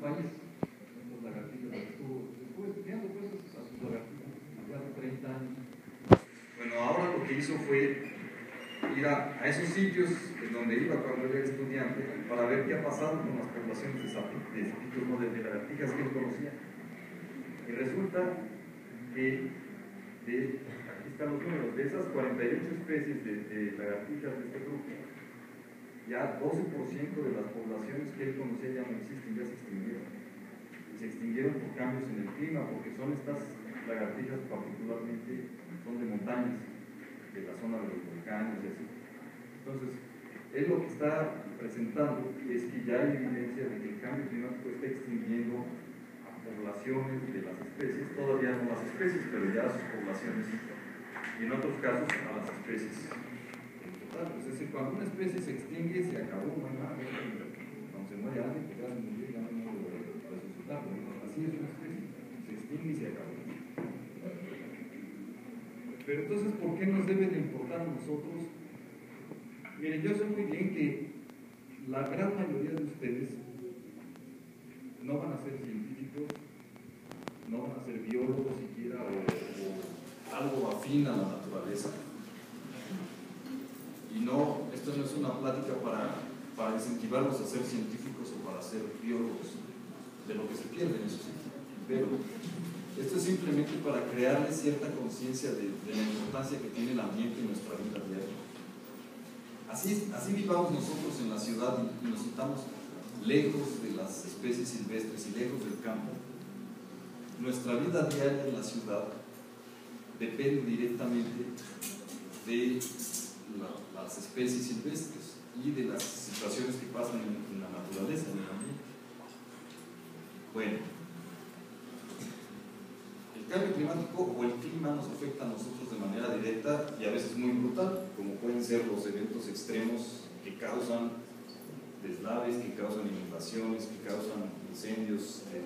país. Estas lagartijas las estuvo estudiando pues a sus lagartijas, ya hace 30 años. Bueno, ahora lo que hizo fue ir a esos sitios en donde iba cuando era estudiante para ver qué ha pasado con las poblaciones de sapitos, no de lagartijas que él conocía. Y resulta que aquí están los números, de esas 48 especies de lagartijas de este grupo, ya 12% de las poblaciones que él conocía ya no existen, ya se extinguieron. Y se extinguieron por cambios en el clima, porque son estas lagartijas particularmente, son de montañas, de la zona de los volcanes y así. Entonces, él lo que está presentando es que ya hay evidencia de que el cambio climático está extinguiendo a poblaciones de las especies, todavía no las especies, pero ya sus poblaciones, y en otros casos a las especies en total. Es decir, cuando una especie se extingue, se acabó, no hay nada. Cuando se muere alguien, pues ya se murió, ya no hay modo de resucitarlo. Así es una especie, se extingue y se acabó. Pero entonces, ¿por qué nos debe de importar a nosotros? Miren, yo sé muy bien que la gran mayoría de ustedes no van a ser científicos, no van a ser biólogos siquiera o algo afín a la naturaleza. Y no, esto no es una plática para incentivarlos a ser científicos o para ser biólogos, de lo que se pierde en eso sí. Pero esto es simplemente para crearles cierta conciencia de la importancia que tiene el ambiente en nuestra vida diaria. Así vivamos nosotros en la ciudad y nos sintamos lejos de las especies silvestres y lejos del campo. Nuestra vida diaria en la ciudad depende directamente de las especies silvestres y de las situaciones que pasan en la naturaleza, en el ambiente. Bueno, el cambio climático o el clima nos afecta a nosotros de manera directa y a veces muy brutal, como pueden ser los eventos extremos que causan deslaves, que causan inundaciones, que causan incendios de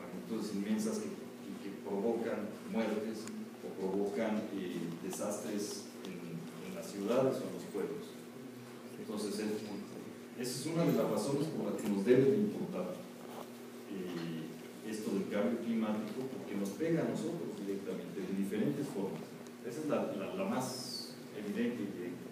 magnitudes inmensas que provocan muertes o provocan desastres en las ciudades o en los pueblos. Entonces, esa es una de las razones por las que nos debe de importar esto del cambio climático, porque nos pega a nosotros directamente, de diferentes formas. Esa es la más evidente y directa.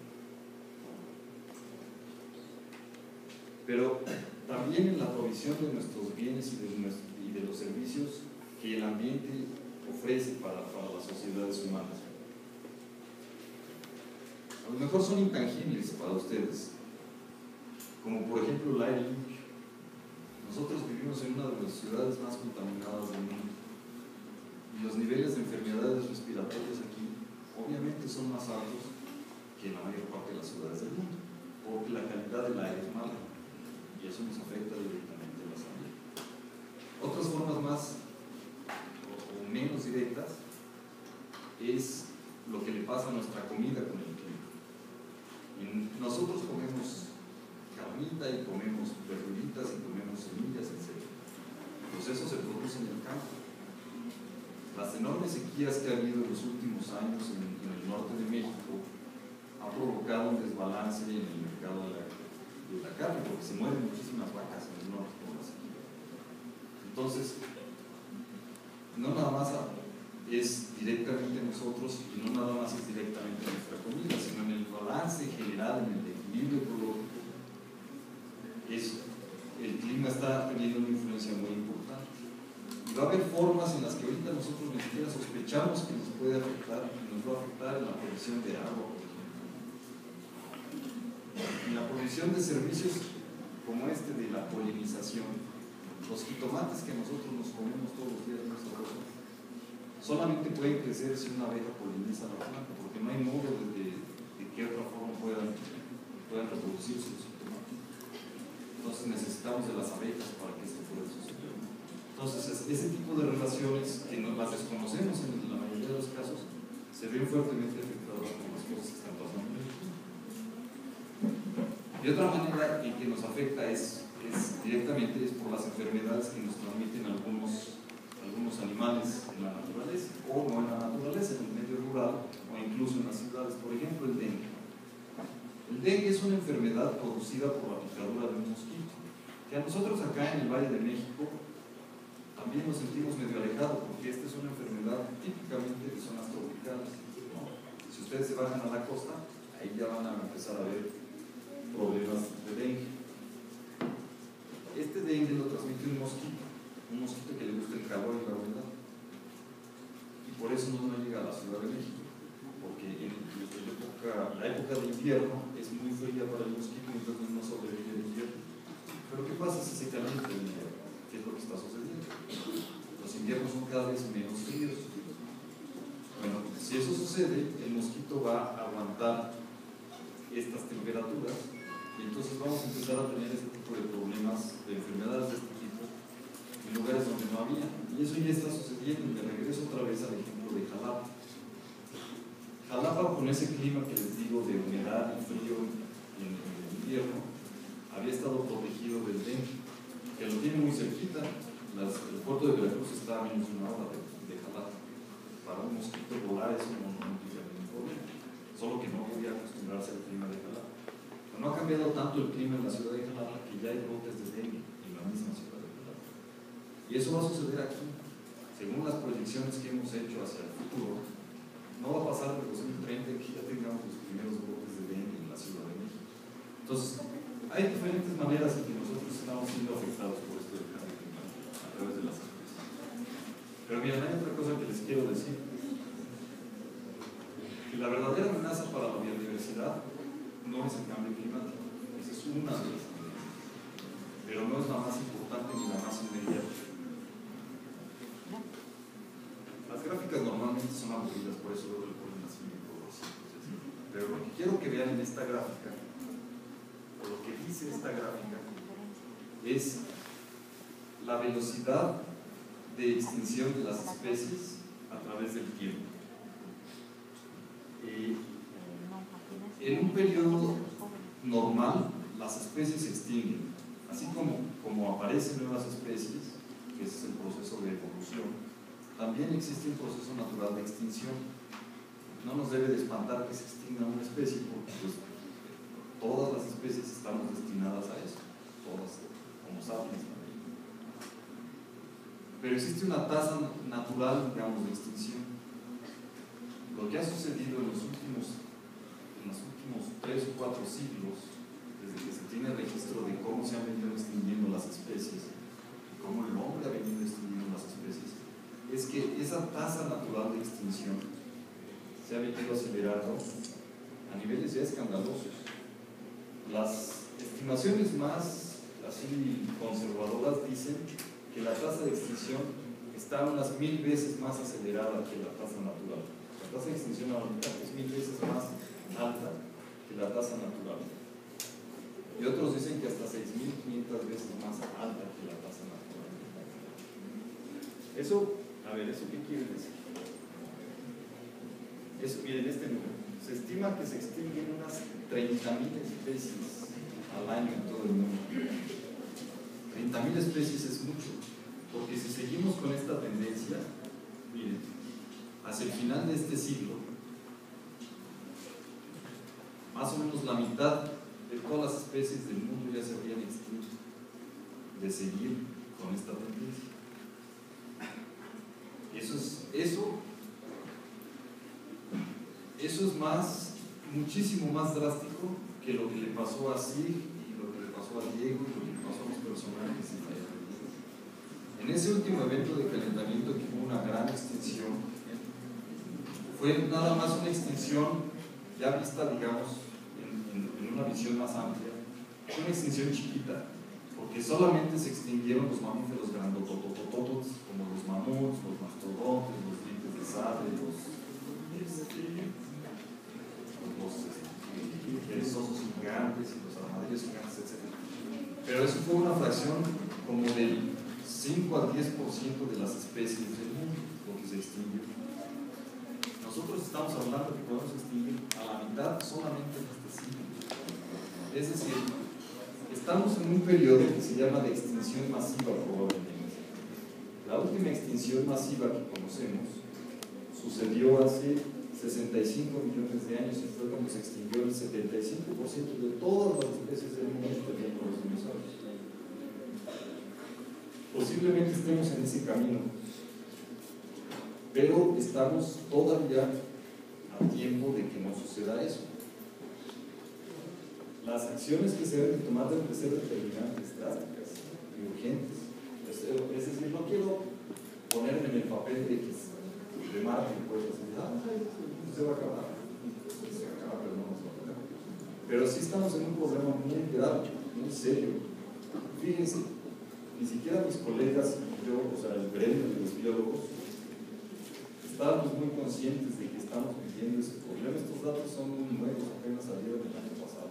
Pero también en la provisión de nuestros bienes y de los servicios que el ambiente ofrece para las sociedades humanas. A lo mejor son intangibles para ustedes, como por ejemplo el aire limpio. Nosotros vivimos en una de las ciudades más contaminadas del mundo y los niveles de enfermedades respiratorias aquí obviamente son más altos que en la mayor parte de las ciudades del mundo, porque la calidad del aire es mala y eso nos afecta directamente a la salud. Otras formas más o menos directas es lo que le pasa a nuestra comida con el clima. Y nosotros comemos carnita y comemos verduritas y comemos semillas, etc. Pues eso se produce en el campo. Las enormes sequías que ha habido en los últimos años en el norte de México han provocado un desbalance en el mercado de la carne, porque se mueren muchísimas vacas en el norte por la sequía. Entonces, no nada más es directamente nosotros y no nada más es directamente nuestra comida, sino en el balance general, en el equilibrio ecológico. El clima está teniendo una influencia muy importante y va a haber formas en las que ahorita nosotros ni siquiera sospechamos que nos puede afectar, que nos va a afectar en la provisión de agua, por ejemplo, en la provisión de servicios como este de la polinización. Los jitomates que nosotros nos comemos todos los días en nuestra casa solamente pueden crecer si una abeja poliniza la planta, porque no hay modo de qué otra forma puedan reproducirse los jitomates. Entonces necesitamos de las abejas para que esto pueda suceder. Entonces ese tipo de relaciones que no las desconocemos en la mayoría de los casos se ven fuertemente afectadas por las cosas que están pasando. De otra manera en que nos afecta directamente por las enfermedades que nos transmiten algunos animales en la naturaleza o no en la naturaleza, en el medio rural o incluso en las ciudades. Por ejemplo, el dengue. El dengue es una enfermedad producida por la picadura de un mosquito, que que a nosotros acá en el Valle de México también nos sentimos medio alejados, porque esta es una enfermedad típicamente de zonas tropicales, ¿no? Si ustedes se bajan a la costa, ahí ya van a empezar a ver problemas de dengue. Este dengue lo transmite un mosquito que le gusta el calor y la humedad, y por eso no llega a la Ciudad de México, porque la época de invierno es muy fría para el mosquito y entonces no sobrevive el invierno. Pero ¿qué pasa si se calienta el invierno? ¿Qué es lo que está sucediendo? Los inviernos son cada vez menos fríos. Bueno, si eso sucede, el mosquito va a aguantar estas temperaturas y entonces vamos a empezar a tener este tipo de problemas, de enfermedades de este tipo, en lugares donde no había. Y eso ya está sucediendo. Y me regreso otra vez al ejemplo de Jalapa. Jalapa, con ese clima que les digo de humedad y frío en el invierno, había estado protegido del dengue, que lo tiene muy cerquita. El puerto de Veracruz está a menos de una hora de Jalapa. Para un mosquito volar eso no implica ningún problema, solo que no podía acostumbrarse al clima de Jalapa. Pero no ha cambiado tanto el clima en la ciudad de Jalapa que ya hay brotes de dengue en la misma ciudad de Jalapa. Y eso va a suceder aquí. Según las proyecciones que hemos hecho hacia el futuro, no va a pasar de 2030 que ya tengamos los primeros brotes de dengue en la Ciudad de México. Entonces, hay diferentes maneras en que nosotros estamos siendo afectados por esto del cambio climático a través de las especies. Pero miren, hay otra cosa que les quiero decir. Que la verdadera amenaza para la biodiversidad no es el cambio climático. Esa es una de las amenazas. Pero no es la más importante ni la más inmediata. Las gráficas normalmente son aburridas, por eso luego le ponen así por así. Pero lo que quiero que vean en esta gráfica, o lo que dice esta gráfica, es la velocidad de extinción de las especies a través del tiempo. En un periodo normal, las especies se extinguen, así como aparecen nuevas especies, que ese es el proceso de evolución. También existe un proceso natural de extinción. No nos debe de espantar que se extinga una especie, porque pues, todas las especies estamos destinadas a eso, todas, como sapiens también. Pero existe una tasa natural, digamos, de extinción. Lo que ha sucedido en los últimos 3 o 4 siglos, desde que se tiene registro de cómo se han venido extinguiendo las especies, y cómo el hombre ha venido extinguiendo las especies, es que esa tasa natural de extinción se ha venido acelerando a niveles ya escandalosos. Las estimaciones más así conservadoras dicen que la tasa de extinción está unas 1000 veces más acelerada que la tasa natural. La tasa de extinción ahorita es 1000 veces más alta que la tasa natural. Y otros dicen que hasta 6500 veces más alta que la tasa natural. Eso, a ver, ¿eso qué quiere decir? Miren este número. Se estima que se extinguen unas 30.000 especies al año en todo el mundo. 30.000 especies es mucho, porque si seguimos con esta tendencia, miren, hacia el final de este siglo, más o menos la mitad de todas las especies del mundo ya se habrían extinto de seguir con esta tendencia. Eso es muchísimo más drástico que lo que le pasó a Sig y lo que le pasó a Diego y lo que le pasó a los personajes en la vida. En ese último evento de calentamiento que hubo una gran extinción, fue nada más una extinción ya vista, digamos, en una visión más amplia. Fue una extinción chiquita, porque solamente se extinguieron los mamíferos grandototototos, como los mamuts, los mastodontes, los dientes de sable, los perezosos gigantes y los armadillos gigantes, etc. Pero eso fue una fracción como del 5 al 10% de las especies del mundo, lo que se extinguió. Nosotros estamos hablando que podemos extinguir a la mitad solamente en este siglo. Es decir, estamos en un periodo que se llama de extinción masiva probablemente. La última extinción masiva que conocemos sucedió hace 65 millones de años y fue cuando se extinguió el 75% de todas las especies del mundo, incluyendo los dinosaurios. posiblemente estemos en ese camino, pero estamos todavía a tiempo de que no suceda eso. Las acciones que se deben tomar deben de ser determinantes, drásticas y urgentes. Es decir, no quiero ponerme en el papel de Martin, pues, así, se va a acabar, pero no nos va a acabar. Pero sí estamos en un problema muy grave, muy serio. Fíjense, ni siquiera mis colegas y yo, o sea, el gremio de los biólogos, estábamos muy conscientes de que estamos viviendo ese problema. Estos datos son muy nuevos, apenas salieron el año pasado.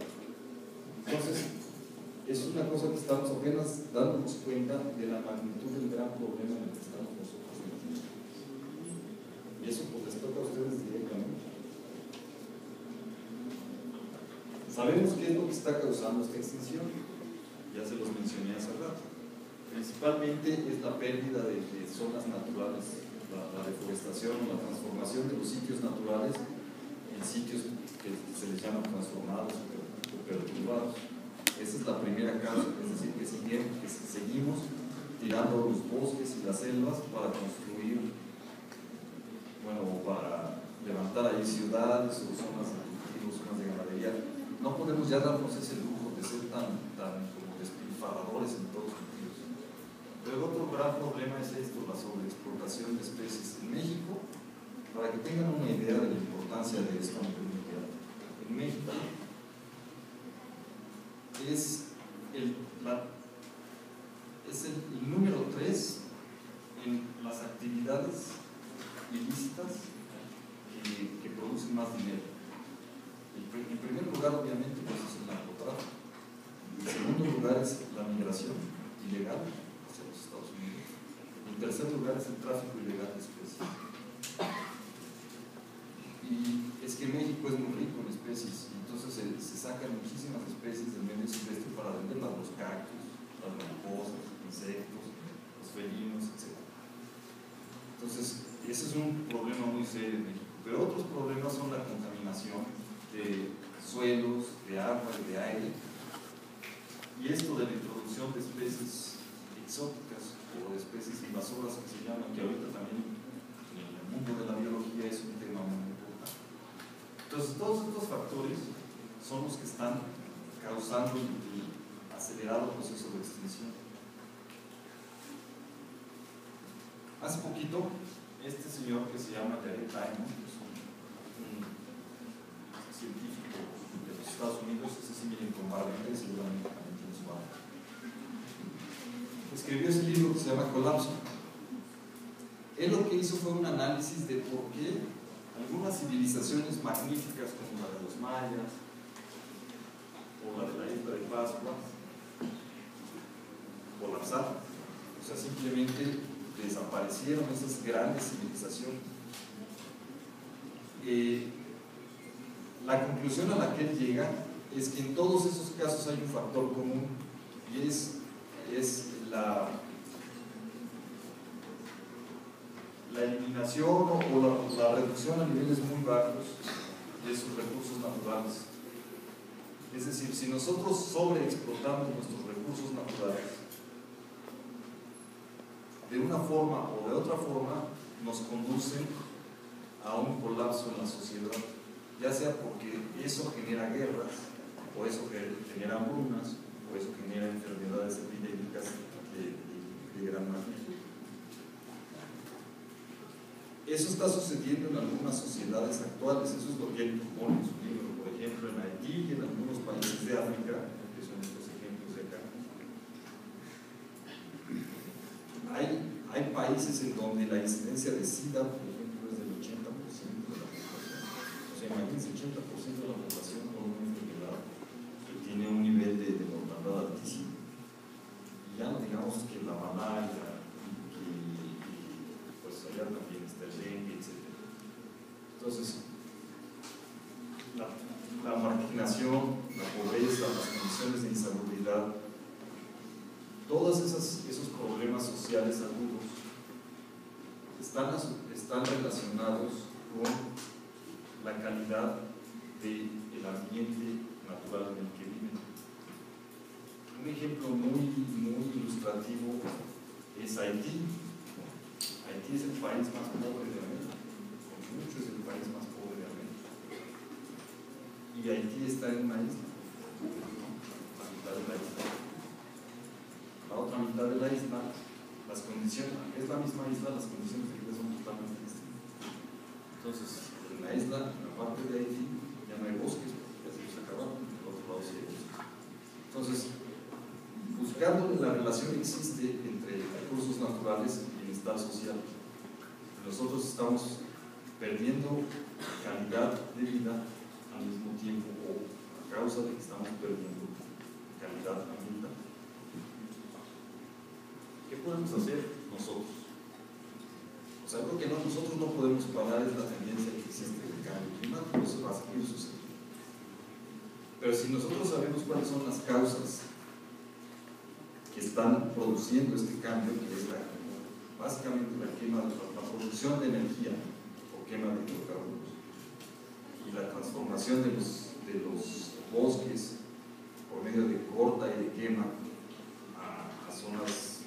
Entonces, es una cosa que estamos apenas dándonos cuenta de la magnitud del gran problema en el que estamos nosotros metidos. Y eso pues les toca a ustedes directamente. Sabemos qué es lo que está causando esta extinción. Ya se los mencioné hace rato. Principalmente es la pérdida de zonas naturales, la deforestación o la transformación de los sitios naturales en sitios que se les llama transformados o perturbados. Esa es la primera causa, es decir, que seguimos tirando los bosques y las selvas para construir, bueno, para levantar ahí ciudades o zonas de cultivo, zonas de ganadería. No podemos ya darnos ese lujo de ser tan como despilfarradores en todos sentidos. Pero el otro gran problema es esto, la sobreexplotación de especies en México. Para que tengan una idea de la importancia de esto a nivel mundial, en México es el número 3 en las actividades ilícitas que producen más dinero. En primer lugar, obviamente, pues es el narcotráfico. En segundo lugar es la migración ilegal hacia los Estados Unidos. En tercer lugar es el tráfico ilegal de especies. Y es que México es muy rico en especies, entonces se sacan muchísimas especies del medio silvestre para venderlas, los cactus, las mariposas, insectos, los felinos, etc. Entonces, ese es un problema muy serio en México. Pero otros problemas son la contaminación de suelos, de agua y de aire, y esto de la introducción de especies exóticas o de especies invasoras que se llaman, que ahorita también en el mundo de la biología es un tema muy importante. Entonces, todos estos factores son los que están causando el acelerado proceso de extinción. Hace poquito, este señor que se llama Jared Diamond, que es un científico de los Estados Unidos, ese sí miren con barba, seguramente también tiene su barba, escribió ese libro que se llama Colapso. Él lo que hizo fue un análisis de por qué algunas civilizaciones magníficas como la de los mayas o la de la isla de Pascua colapsaron, o sea, simplemente desaparecieron esas grandes civilizaciones. La conclusión a la que él llega es que en todos esos casos hay un factor común, y es la eliminación o la reducción a niveles muy bajos de sus recursos naturales. Es decir, si nosotros sobreexplotamos nuestros recursos naturales, de una forma o de otra forma nos conducen a un colapso en la sociedad, ya sea porque eso genera guerras, o eso genera hambrunas, o eso genera enfermedades epidémicas de gran magnitud. Eso está sucediendo en algunas sociedades actuales, eso es lo que él propone en su libro, por ejemplo en Haití y en algunos países de África, que son estos ejemplos de acá. Hay países en donde la incidencia de SIDA, por ejemplo, es del 80% de la población. O sea, imagínense, 80% de la población con una enfermedad que tiene un nivel de mortandad altísimo. Y ya no digamos que la malaria, pues allá también está el dengue, etc. Entonces, la marginación, la pobreza, las condiciones de insalubridad, todos esos problemas sociales agudos están relacionados con la calidad del ambiente natural en el que viven. Un ejemplo muy ilustrativo es Haití. Haití es el país más pobre de América, con mucho es el país más pobre de América. Y Haití está en una isla, la mitad de la isla. La otra mitad de la isla, las condiciones, es la misma isla, las condiciones de vida son totalmente distintas. Entonces, en la isla, en la parte de Haití, ya no hay bosques, ya se los acabaron, en el otro lado sí hay bosques. Entonces, buscando la relación que existe entre recursos naturales y bienestar social, nosotros estamos perdiendo calidad de vida al mismo tiempo, o a causa de que estamos perdiendo calidad ambiental. ¿Qué podemos hacer nosotros? O sea, algo que nosotros no podemos parar es la tendencia que existe del cambio climático, eso va a seguir sucediendo. Pero si nosotros sabemos cuáles son las causas que están produciendo este cambio, que es básicamente la producción de energía o quema de hidrocarburos y la transformación de los bosques por medio de corta y de quema a zonas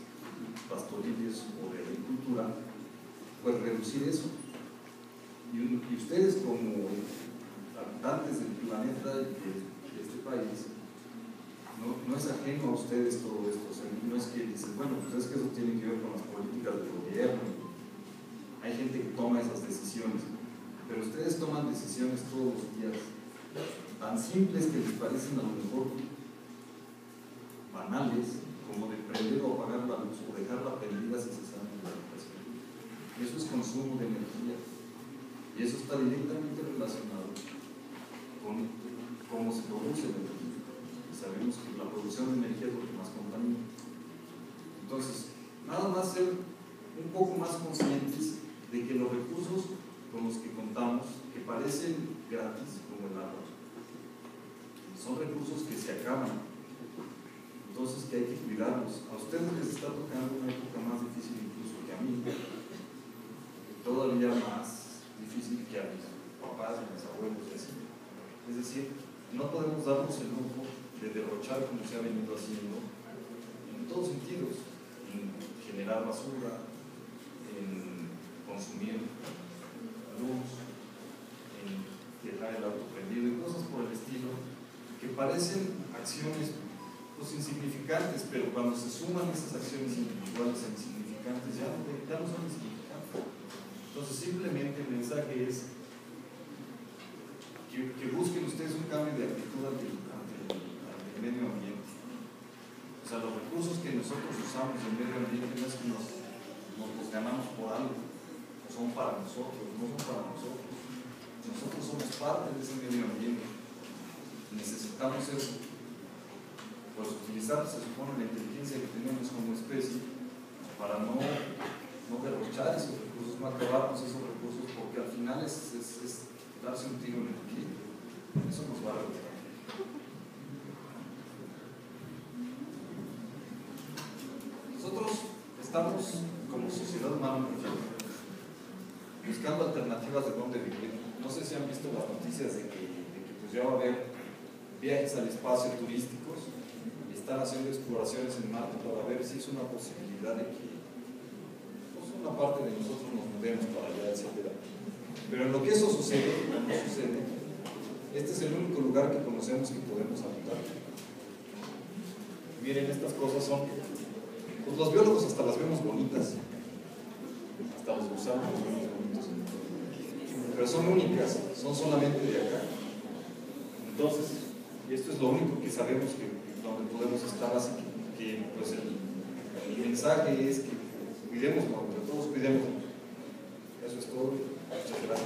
pastoriles o de agricultura, pues reducir eso. Y ustedes como habitantes del planeta y de este país, no es ajeno a ustedes todo esto. O sea, no es que dicen, bueno, pues es que eso tiene que ver con las políticas del gobierno. Hay gente que toma esas decisiones, pero ustedes toman decisiones todos los días tan simples que les parecen a lo mejor banales, como de prender o apagar la luz o dejarla prendida si se sabe la habitación. Eso es consumo de energía y eso está directamente relacionado con cómo se produce la energía. Y sabemos que la producción de energía es lo que más contamina. Entonces, nada más ser un poco más conscientes de que los recursos con los que contamos, que parecen gratis, como el agua, son recursos que se acaban. Entonces, que hay que cuidarlos. A ustedes les está tocando una época más difícil incluso que a mí, todavía más difícil que a mis papás y mis abuelos. Es decir, no podemos darnos el lujo de derrochar como se ha venido haciendo en todos sentidos, en generar basura, en consumir luz, en dejar el auto prendido y cosas por el estilo, que parecen acciones pues insignificantes, pero cuando se suman esas acciones individuales e insignificantes ya no son insignificantes. Entonces simplemente el mensaje es que busquen ustedes un cambio de actitud ante el medio ambiente. O sea, los recursos que nosotros usamos en medio ambiente no es que nos los ganamos por algo, no son para nosotros, no son para nosotros. Nosotros somos parte de ese medio ambiente. Necesitamos eso. Pues utilizar, se supone, la inteligencia que tenemos como especie para no derrochar esos recursos, no acabarnos esos recursos, porque al final es darse un tiro en el pie. Eso nos va a reventar. Nosotros estamos como sociedad humana buscando alternativas de dónde vivir. No sé si han visto las noticias de que pues ya va a haber viajes al espacio turísticos. Están haciendo exploraciones en Marte para ver si es una posibilidad de que pues, una parte de nosotros nos mudemos para allá, etc. Pero en lo que eso sucede, este es el único lugar que conocemos que podemos habitar. Miren, estas cosas son, pues los biólogos hasta las vemos bonitas, hasta los gusanos los vemos bonitos, pero son únicas, son solamente de acá. Entonces, esto es lo único que sabemos donde podemos estar, así que pues el mensaje es que cuidemos, entre todos cuidemos. Eso es todo. Muchas gracias.